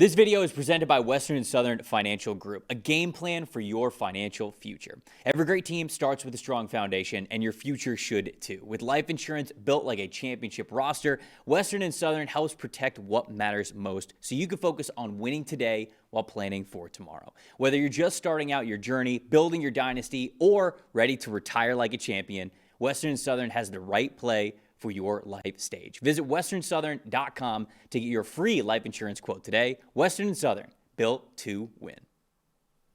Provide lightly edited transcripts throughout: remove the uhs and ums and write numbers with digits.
This video is presented by Western and Southern Financial Group, a game plan for your financial future. Every great team starts with a strong foundation, and your future should too. With life insurance built like a championship roster, Western and Southern helps protect what matters most so you can focus on winning today while planning for tomorrow. Whether you're just starting out your journey, building your dynasty, or ready to retire like a champion, Western and Southern has the right play for your life stage. Visit westernsouthern.com to get your free life insurance quote today. Western and Southern, built to win.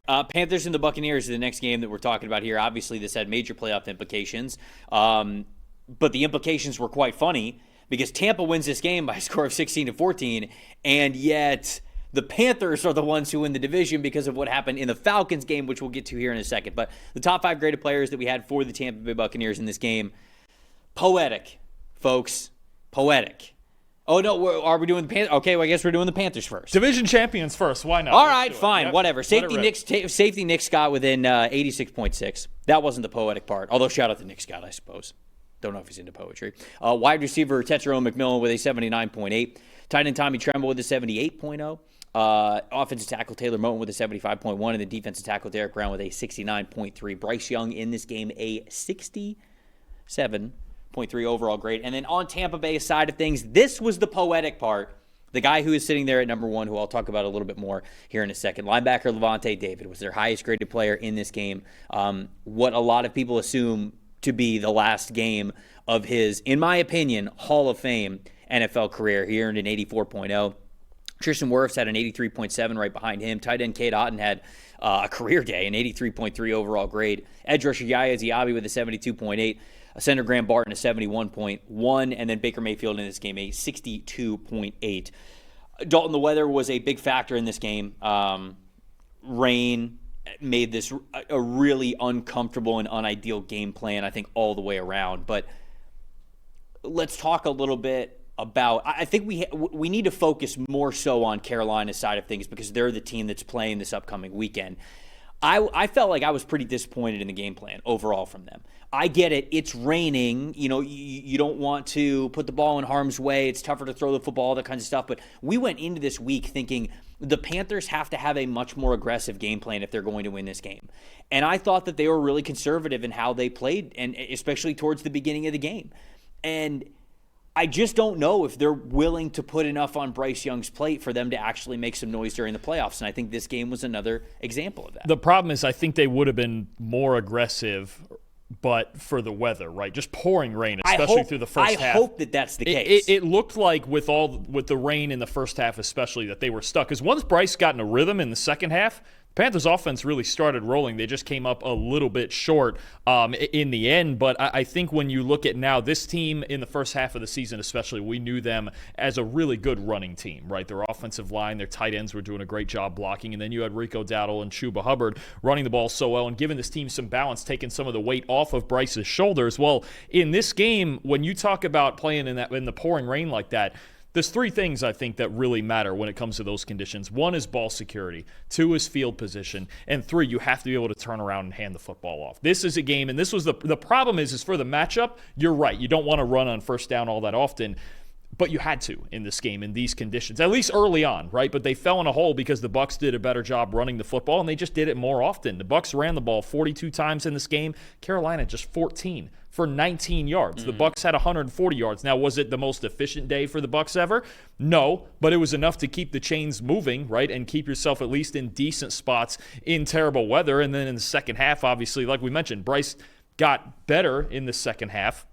Panthers and the Buccaneers is the next game that we're talking about here. Obviously, this had major playoff implications, but the implications were quite funny because Tampa wins this game by a score of 16-14, and yet the Panthers are the ones who win the division because of what happened in the Falcons game, which we'll get to here in a second. But the top 5 graded players that we had for the Tampa Bay Buccaneers in this game, poetic. Folks, poetic. Oh, no, are we doing the Panthers? Okay, well, I guess we're doing the Panthers first. Division champions first. Why not? All right, fine, whatever. Safety Nick Scott within 86.6. That wasn't the poetic part, although shout out to Nick Scott, I suppose. Don't know if he's into poetry. Wide receiver Tetron McMillan with a 79.8. Tight end Tommy Tremble with a 78.0. Offensive tackle Taylor Moton with a 75.1. And the defensive tackle Derek Brown with a 69.3. Bryce Young in this game a 67.3 overall grade. And then on Tampa Bay's side of things, this was the poetic part. The guy who is sitting there at number 1, who I'll talk about a little bit more here in a second, linebacker Lavonte David was their highest graded player in this game. What a lot of people assume to be the last game of his, in my opinion, Hall of Fame NFL career. He earned an 84.0. Tristan Wirfs had an 83.7 right behind him. Tight end Cade Otton had a career day, an 83.3 overall grade. Edge rusher Yaya Diaby with a 72.8. Center Graham Barton a 71.1, and then Baker Mayfield in this game a 62.8. Dalton, the weather was a big factor in this game. Rain made this a really uncomfortable and unideal game plan, I think, all the way around. But let's talk a little bit about, I think we need to focus more so on Carolina's side of things because they're the team that's playing this upcoming weekend. I felt like I was pretty disappointed in the game plan overall from them. I get it. It's raining. You know, you don't want to put the ball in harm's way. It's tougher to throw the football, all that kind of stuff. But we went into this week thinking the Panthers have to have a much more aggressive game plan if they're going to win this game. And I thought that they were really conservative in how they played, and especially towards the beginning of the game. And I just don't know if they're willing to put enough on Bryce Young's plate for them to actually make some noise during the playoffs. And I think this game was another example of that. The problem is I think they would have been more aggressive, but for the weather, right? Just pouring rain, especially through the first half. I hope that that's the case. It looked like with the rain in the first half especially that they were stuck. Because once Bryce got in a rhythm in the second half, Panthers offense really started rolling. They just came up a little bit short in the end. But I think when you look at now, this team in the first half of the season especially, we knew them as a really good running team, right? Their offensive line, their tight ends were doing a great job blocking. And then you had Rico Dowdle and Chuba Hubbard running the ball so well and giving this team some balance, taking some of the weight off of Bryce's shoulders. Well, in this game, when you talk about playing in the pouring rain like that, there's 3 things I think that really matter when it comes to those conditions. 1 is ball security. 2 is field position. And 3, you have to be able to turn around and hand the football off. This is a game, and this was the problem is for the matchup, you're right. You don't want to run on first down all that often. But you had to in this game in these conditions, at least early on, right? But they fell in a hole because the Bucs did a better job running the football, and they just did it more often. The Bucs ran the ball 42 times in this game. Carolina just 14 for 19 yards. The Bucs had 140 yards. Now, was it the most efficient day for the Bucs ever? No, but it was enough to keep the chains moving, right, and keep yourself at least in decent spots in terrible weather. And then in the second half, obviously, like we mentioned, Bryce got better in the second half,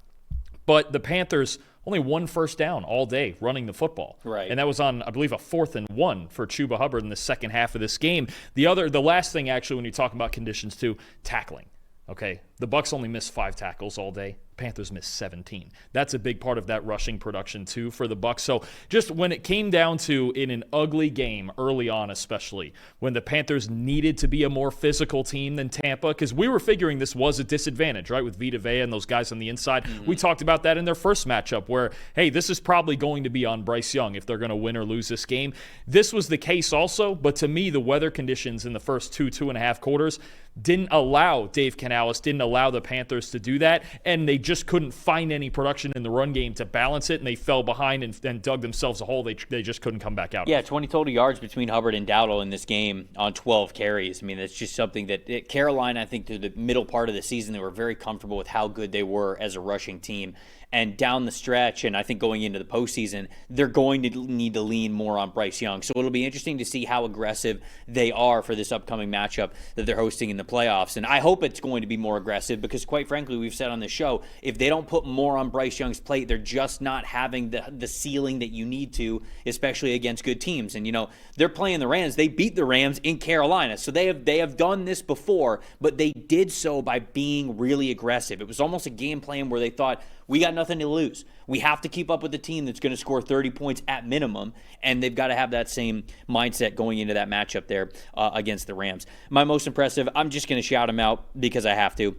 but the Panthers only 1 first down all day running the football. Right. And that was on, I believe, a 4th and 1 for Chuba Hubbard in the second half of this game. The last thing, actually, when you talk about conditions, too, tackling. Okay, the Bucs only missed 5 tackles all day. Panthers missed 17. That's a big part of that rushing production, too, for the Bucs. So just when it came down to, in an ugly game early on especially, when the Panthers needed to be a more physical team than Tampa, because we were figuring this was a disadvantage, right, with Vita Vea and those guys on the inside. Mm-hmm. We talked about that in their first matchup where, hey, this is probably going to be on Bryce Young if they're going to win or lose this game. This was the case also, but to me, the weather conditions in the first 2.5 quarters didn't allow Dave Canales, didn't allow allow the Panthers to do that, and they just couldn't find any production in the run game to balance it, and they fell behind and dug themselves a hole they just couldn't come back out. Yeah, 20 total yards between Hubbard and Dowdle in this game on 12 carries. I mean, that's just something that Carolina, I think through the middle part of the season, they were very comfortable with how good they were as a rushing team. And down the stretch, and I think going into the postseason, they're going to need to lean more on Bryce Young. So it'll be interesting to see how aggressive they are for this upcoming matchup that they're hosting in the playoffs. And I hope it's going to be more aggressive because, quite frankly, we've said on this show, if they don't put more on Bryce Young's plate, they're just not having the ceiling that you need to, especially against good teams. And, they're playing the Rams. They beat the Rams in Carolina. So they have done this before, but they did so by being really aggressive. It was almost a game plan where they thought, we got nothing to lose. We have to keep up with the team that's going to score 30 points at minimum, and they've got to have that same mindset going into that matchup there against the Rams. My most impressive, I'm just going to shout him out because I have to.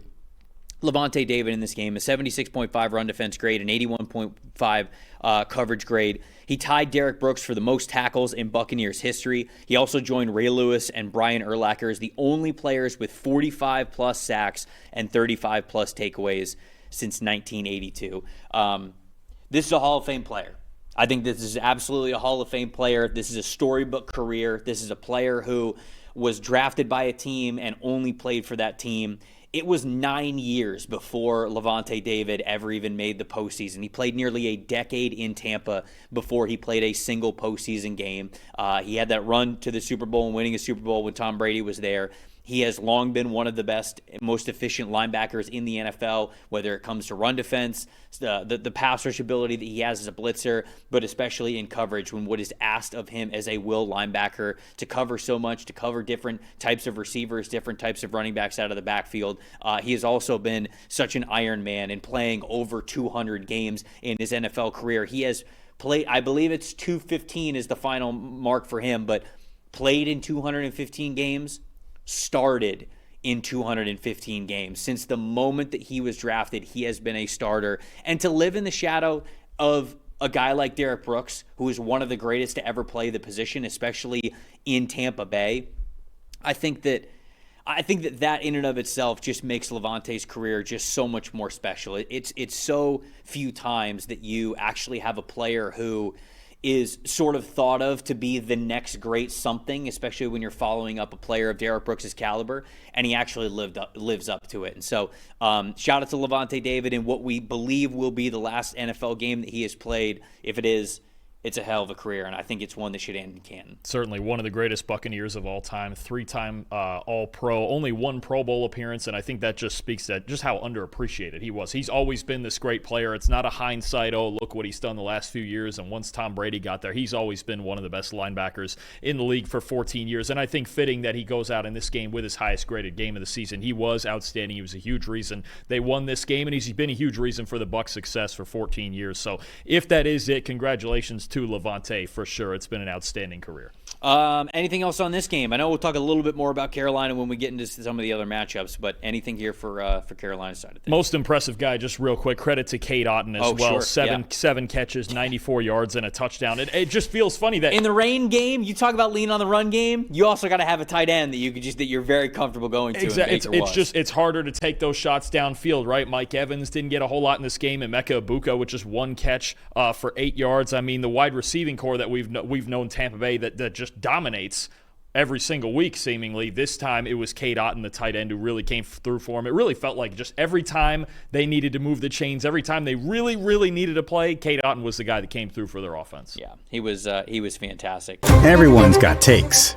Lavonte David in this game, a 76.5 run defense grade, an 81.5 coverage grade. He tied Derek Brooks for the most tackles in Buccaneers history. He also joined Ray Lewis and Brian Urlacher as the only players with 45-plus sacks and 35-plus takeaways since 1982. This is a Hall of Fame player. I think this is absolutely a Hall of Fame player. This is a storybook career. This is a player who was drafted by a team and only played for that team. It was 9 years before Lavonte David ever even made the postseason. He played nearly a decade in Tampa before he played a single postseason game. He had that run to the Super Bowl and winning a Super Bowl when Tom Brady was there. He has long been one of the best, most efficient linebackers in the NFL, whether it comes to run defense, the pass rush ability that he has as a blitzer, but especially in coverage when what is asked of him as a will linebacker to cover so much, to cover different types of receivers, different types of running backs out of the backfield. He has also been such an Iron Man in playing over 200 games in his NFL career. He has played, I believe it's 215 is the final mark for him, but played in 215 games, started in 215 games. Since the moment that he was drafted, he has been a starter. And to live in the shadow of a guy like Derek Brooks, who is one of the greatest to ever play the position, especially in Tampa Bay, I think that in and of itself just makes Lavonte's career just so much more special. It's so few times that you actually have a player who is sort of thought of to be the next great something, especially when you're following up a player of Derek Brooks' caliber, and he actually lives up to it. And so shout out to Lavonte David in what we believe will be the last NFL game that he has played. If it is, it's a hell of a career, and I think it's one that should end in Canton. Certainly one of the greatest Buccaneers of all time, three-time All-Pro, only one Pro Bowl appearance, and I think that just speaks to just how underappreciated he was. He's always been this great player. It's not a hindsight, oh, look what he's done the last few years, and once Tom Brady got there, he's always been one of the best linebackers in the league for 14 years, and I think fitting that he goes out in this game with his highest-graded game of the season. He was outstanding. He was a huge reason they won this game, and he's been a huge reason for the Bucs' success for 14 years. So if that is it, congratulations to Lavonte for sure. It's been an outstanding career. Anything else on this game? I know we'll talk a little bit more about Carolina when we get into some of the other matchups, but anything here for Carolina's side of things? Most impressive guy, just real quick, credit to Cade Otton as well. Sure. Seven catches, 94 yards, and a touchdown. It just feels funny that in the rain game, you talk about lean on the run game. You also got to have a tight end that you're very comfortable going to. Exactly. It's harder to take those shots downfield, right? Mike Evans didn't get a whole lot in this game, and Emeka Egbuka with just one catch for 8 yards. I mean, the wide receiving core that we've known Tampa Bay that just dominates every single week, seemingly. This time it was Cade Otton, the tight end, who really came through for him. It really felt like just every time they needed to move the chains, every time they really, really needed to play, Cade Otton was the guy that came through for their offense. Yeah, he was fantastic. Everyone's got takes.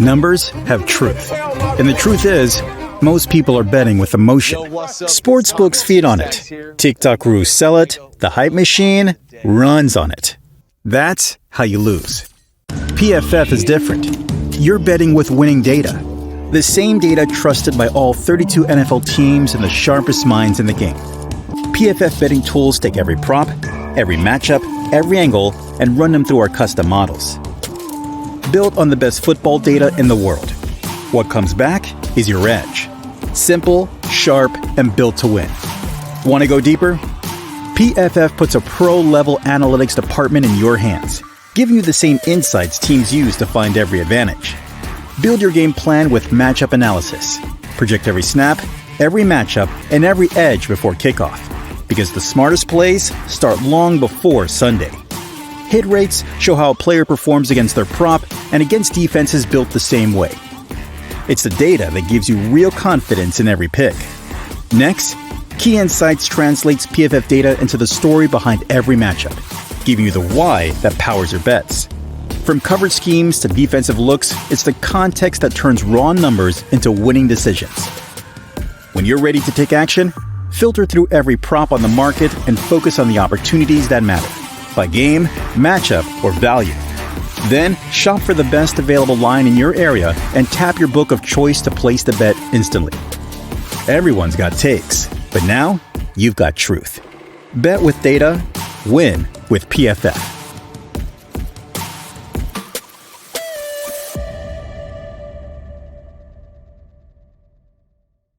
Numbers have truth. And the truth is, most people are betting with emotion. Sportsbooks feed on it. TikTok-roos sell it. The hype machine runs on it. That's how you lose. PFF is different. You're betting with winning data. The same data trusted by all 32 NFL teams and the sharpest minds in the game. PFF betting tools take every prop, every matchup, every angle, and run them through our custom models. Built on the best football data in the world. What comes back is your edge. Simple, sharp, and built to win. Want to go deeper? PFF puts a pro-level analytics department in your hands, giving you the same insights teams use to find every advantage. Build your game plan with matchup analysis. Project every snap, every matchup, and every edge before kickoff. Because the smartest plays start long before Sunday. Hit rates show how a player performs against their prop and against defenses built the same way. It's the data that gives you real confidence in every pick. Next, Key Insights translates PFF data into the story behind every matchup, giving you the why that powers your bets. From coverage schemes to defensive looks, it's the context that turns raw numbers into winning decisions. When you're ready to take action, filter through every prop on the market and focus on the opportunities that matter, by game, matchup, or value. Then, shop for the best available line in your area and tap your book of choice to place the bet instantly. Everyone's got takes, but now you've got truth. Bet with data, win with PFF.